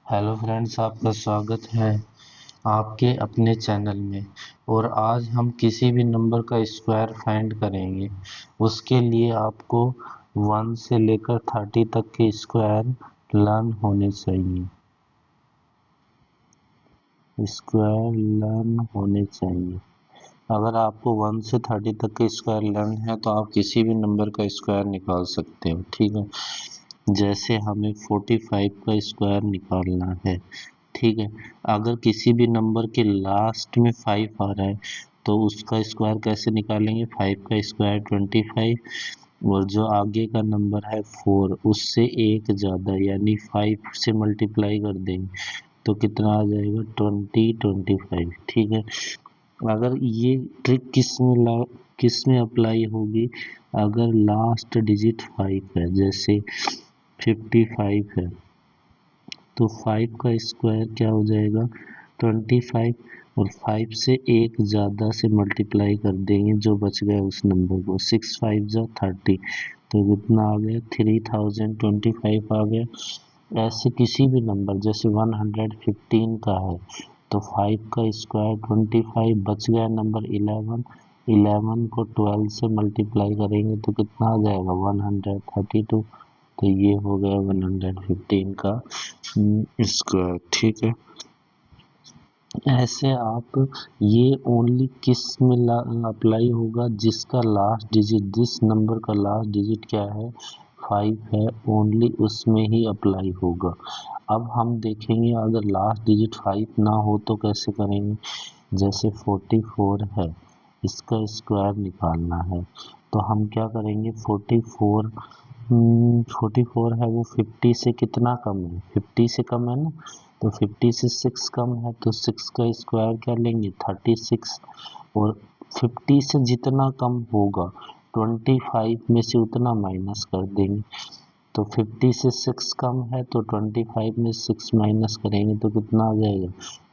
Hello friends, आपका स्वागत है आपके अपने चैनल में। और आज हम किसी भी नंबर का स्क्वायर फाइंड करेंगे। उसके लिए आपको 1 से लेकर 30 तक के स्क्वायर लर्न होने चाहिए। अगर आपको 1 से 30 तक के स्क्वायर लर्न है तो आप किसी भी नंबर का स्क्वायर निकाल सकते हो। ठीक है, जैसे हमें 45 का स्क्वायर निकालना है। ठीक है, अगर किसी भी नंबर के लास्ट में 5 आ रहा है तो उसका स्क्वायर कैसे निकालेंगे? 5 का स्क्वायर 25, और जो आगे का नंबर है 4 उससे एक ज़्यादा यानी 5 से मल्टीप्लाई कर देंगे तो कितना आ जाएगा? 25। ठीक है, अगर ये ट्रिक किस में अप्लाई होगी? अगर लास्ट डिजिट 5 है, जैसे 55 है, तो 5 का स्क्वायर क्या हो जाएगा? 25, और 5 से एक ज़्यादा से मल्टीप्लाई कर देंगे जो बच गया उस नंबर को। 6 5 जा 30, तो कितना आ गया? 3025 आ गया। ऐसे किसी भी नंबर, जैसे 115 का है तो 5 का स्क्वायर 25, बच गया नंबर 11। 11 को 12 से मल्टीप्लाई करेंगे तो कितना आ जाएगा? 132। तो ये हो गया 115 का स्क्वायर। ठीक है, ऐसे आप ये ओनली किस में अप्लाई होगा? जिसका लास्ट डिजिट, जिस नंबर का लास्ट डिजिट क्या है? 5 है, ओनली उसमें ही अप्लाई होगा। अब हम देखेंगे अगर लास्ट डिजिट 5 ना हो तो कैसे करेंगे। जैसे 44 है, इसका स्क्वायर निकालना है तो हम क्या करेंगे? 44 है, वो 50 से कितना कम है? 50 से कम है ना, तो 50 से 6 कम है तो 6 का स्क्वायर क्या लेंगे? 36। और 50 से जितना कम होगा 25 में से उतना माइनस कर देंगे। तो 50 से 6 कम है तो 25 में 6 माइनस करेंगे तो कितना आ जाएगा?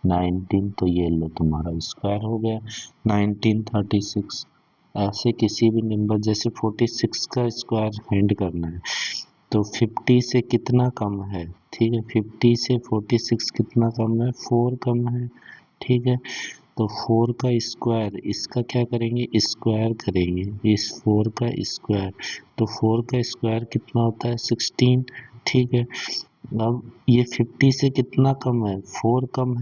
19। तो ये लो, तुम्हारा स्क्वायर हो गया 1936। ऐसे किसी भी नंबर, जैसे 46 का स्क्वायर फाइंड करना है तो 50 से कितना कम है? ठीक है, 50 से 46 कितना कम है? 4 कम है। ठीक है, तो 4 का स्क्वायर, इसका क्या करेंगे? स्क्वायर करेंगे इस 4 का स्क्वायर, तो 4 का स्क्वायर कितना होता है? 16। ठीक है, अब ये 50 से कितना कम है? 4 कम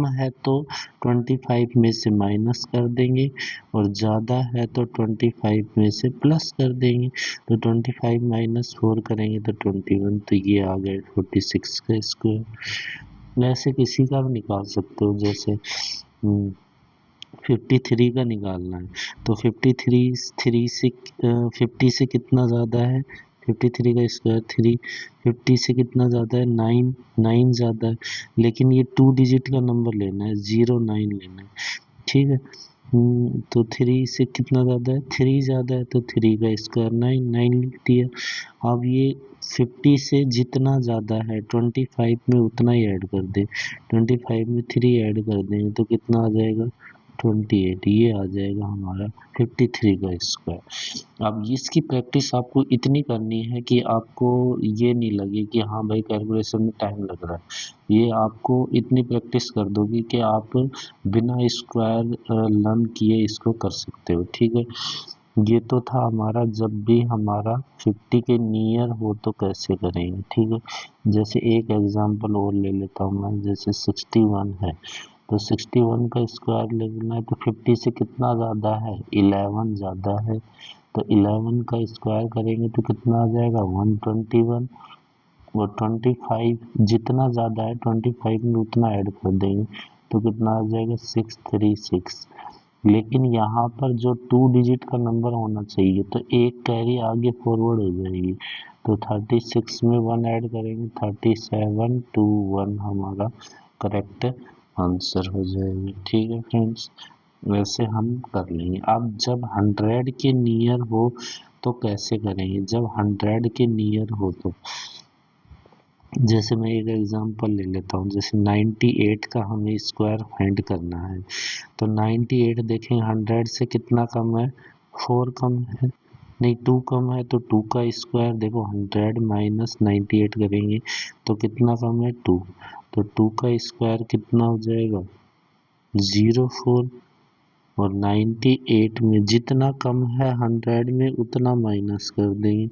है तो 25 में से माइनस कर देंगे, और ज़्यादा है तो 25 में से प्लस कर देंगे। तो 25 माइनस 4 करेंगे तो 21। तो ये आ गया 46 का स्क्वायर। ऐसे किसी का भी निकाल सकते हो, जैसे 53 का निकालना है तो 50 से कितना ज़्यादा है? 53 का स्क्वायर 3। 50 से कितना ज़्यादा है? 9। 9 ज़्यादा है, लेकिन ये 2 डिजिट का नंबर लेना है, 09 लेना है। ठीक है, तो 3 से कितना ज़्यादा है? 3 ज़्यादा है, तो 3 का स्क्वायर 9। 9 लिख दिया। अब ये 50 से जितना ज़्यादा है 25 में उतना ही ऐड कर दे। 25 में 3 ऐड कर देंगे तो कितना आ जाएगा? 28। ये आ जाएगा हमारा 53 का स्क्वायर। अब इसकी प्रैक्टिस आपको इतनी करनी है कि आपको ये नहीं लगे कि हाँ भाई कैलकुलेशन में टाइम लग रहा है। ये आपको इतनी प्रैक्टिस कर दोगी कि आप बिना स्क्वायर लर्न किए इसको कर सकते हो। ठीक है, ये तो था हमारा जब भी हमारा 50 के नियर हो तो कैसे करेंगे। ठीक है, जैसे एक एग्जांपल और ले लेता हूँ मैं, जैसे 61 है तो 61 का स्क्वायर लेना है तो 50 से कितना ज़्यादा है? 11 ज़्यादा है, तो 11 का स्क्वायर करेंगे तो कितना आ जाएगा? 121। और 25 जितना ज़्यादा है 25 में उतना ऐड कर देंगे तो कितना आ जाएगा? 636। लेकिन यहाँ पर जो 2 डिजिट का नंबर होना चाहिए तो एक कैरी आगे फॉरवर्ड हो जाएगी, तो 36 में 1 ऐड करेंगे 37 2 1 हमारा करेक्ट आंसर हो जाएगा। ठीक है फ्रेंड्स, वैसे हम कर लेंगे। अब जब 100 के नियर हो तो कैसे करेंगे? जब 100 के नियर हो तो जैसे मैं एक एग्जांपल ले लेता हूँ, जैसे 98 का हमें स्क्वायर फाइंड करना है तो 98 देखें 100 से कितना कम है? 4 कम है। नहीं, 2 कम है तो 2 का स्क्वायर देखो 100 माइनस 98 करेंगे तो कितना कम है 2, तो 2 का स्क्वायर कितना हो जाएगा 04, और 98 में जितना कम है 100 में उतना माइनस कर देंगे,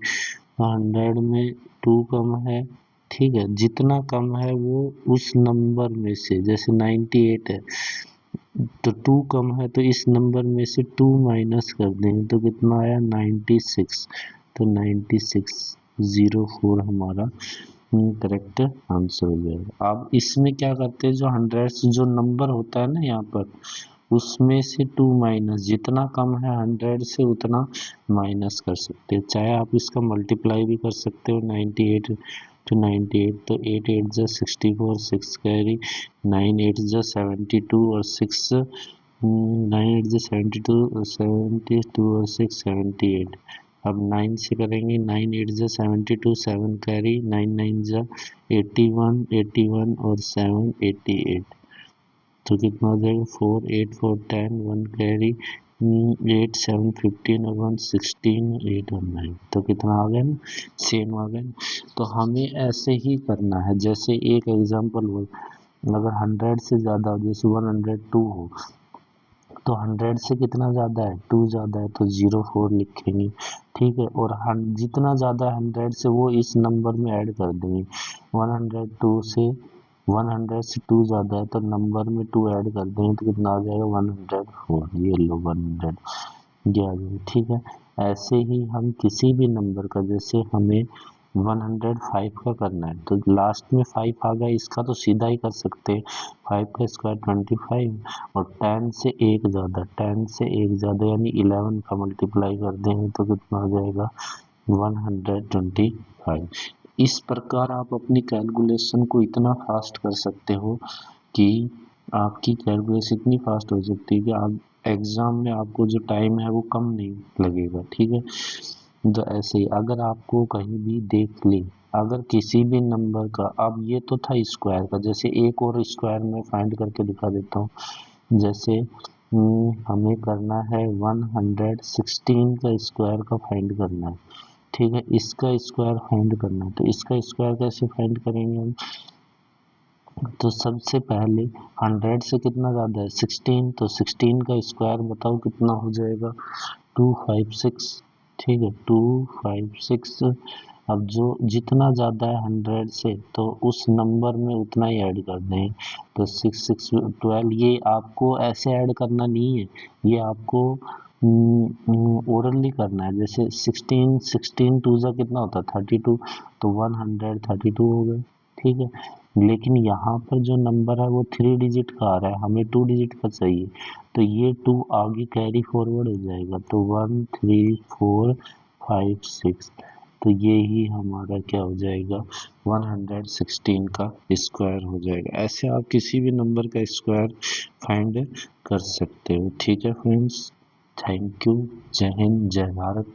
100 में 2 कम है, ठीक है, जितना कम है वो उस नंबर में से, जैसे 98 है तो 2 कम है तो इस नंबर में से 2 माइनस कर देंगे तो कितना आया 96, तो 9604 हमारा करेक्ट आंसर हो जाएगा। अब इसमें क्या करते हैं, जो 100 से जो नंबर होता है ना यहाँ पर, उसमें से 2 माइनस, जितना कम है 100 से उतना माइनस कर सकते हैं, चाहे आप इसका मल्टीप्लाई भी कर सकते हो 98 to 98, तो 8 8 जा 64, 6 कैरी, 9 8 जा 72 और 6 9 8 जा 72 और 6 78। अब 9 से करेंगे, 9 8 जा 72, 7 कैरी, 9 9 जा 81 81 और 7 88, तो कितना हो जाएगा 4 8 4 10, 1 कैरी, 8 7 15 और 1 16, 8 और 9, तो कितना आ गया ना, सेम आ गया ना। तो हमें ऐसे ही करना है, जैसे एक एग्जांपल हो, अगर 100 से ज़्यादा हो, जैसे 102 हो, तो 100 से कितना ज़्यादा है 2 ज़्यादा है तो 04 लिखेंगे, ठीक है, और जितना ज़्यादा 100 से वो इस नंबर में ऐड कर देंगे, 102 से 100 से 2 ज़्यादा है तो नंबर में 2 ऐड कर देंगे तो कितना आ जाएगा 104, ये लो 100, ये आ जाएगा, ठीक है। ऐसे ही हम किसी भी नंबर का, जैसे हमें 105 का करना है तो लास्ट में 5 आ गया, इसका तो सीधा ही कर सकते हैं, 5 का स्क्वायर 25, और 10 से एक ज़्यादा, 10 से एक ज़्यादा यानी 11 का मल्टीप्लाई कर देंगे तो कितना हो जाएगा 125। इस प्रकार आप अपनी कैलकुलेशन को इतना फास्ट कर सकते हो कि आपकी कैलकुलेशन इतनी फास्ट हो सकती है कि आप एग्ज़ाम में आपको जो टाइम है वो कम नहीं लगेगा, ठीक है। तो ऐसे ही अगर आपको कहीं भी देख ले, अगर किसी भी नंबर का, अब ये तो था स्क्वायर का, जैसे एक और स्क्वायर में फाइंड करके दिखा देता हूँ, जैसे हमें करना है 116 का स्क्वायर का फाइंड करना है, ठीक है, इसका स्क्वायर फाइंड करना है, तो इसका स्क्वायर कैसे फाइंड करेंगे हम, तो सबसे पहले 100 से कितना ज़्यादा है 16, तो 16 का स्क्वायर बताओ कितना हो जाएगा 256, ठीक है 256। अब जो जितना ज़्यादा है 100 से तो उस नंबर में उतना ही ऐड कर दें, तो 6 6 12, ये आपको ऐसे ऐड करना नहीं है, ये आपको ओरली करना है, जैसे 16 16 टू ज़ा कितना होता है 32, तो 132 हो गए, ठीक है। लेकिन यहाँ पर जो नंबर है वो 3 डिजिट का आ रहा है, हमें 2 डिजिट का चाहिए, तो ये 2 आगे कैरी फॉरवर्ड हो जाएगा, तो 1 3 4 5 6, तो ये ही हमारा क्या हो जाएगा 116 का स्क्वायर हो जाएगा। ऐसे आप किसी भी नंबर का स्क्वायर फाइंड कर सकते हो, ठीक है फ्रेंड्स। Thank you. जय हिंद, जय भारत।